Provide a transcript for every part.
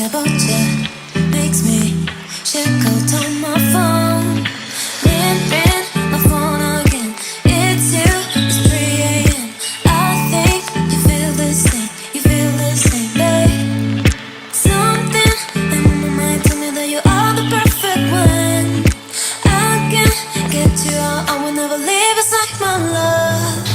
about you makes me shake out on my phone. Ring my phone again. It's you, it's 3 a.m. I think you feel this thing, babe. Something in my mind tell me that you are the perfect one. I can't get you out, I will never leave. It's like my love.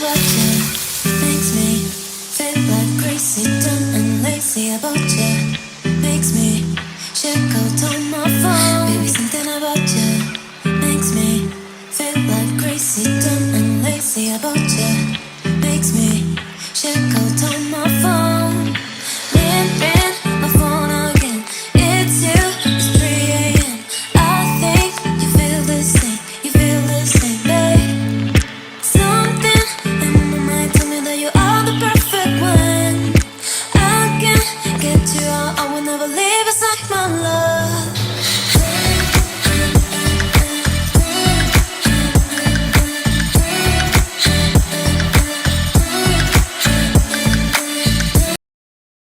about you makes me feel like crazy, dumb and lazy about you. Makes me check out on my phone. Baby, something about you makes me feel like crazy, dumb and lazy about you. Makes me check out on my phone. Ring my phone again. It's you. It's 3 a.m. I think you feel this thing. You feel this thing, babe. Something in my mind tell me that you are the perfect one. I can't get you out. I will never leave aside my love.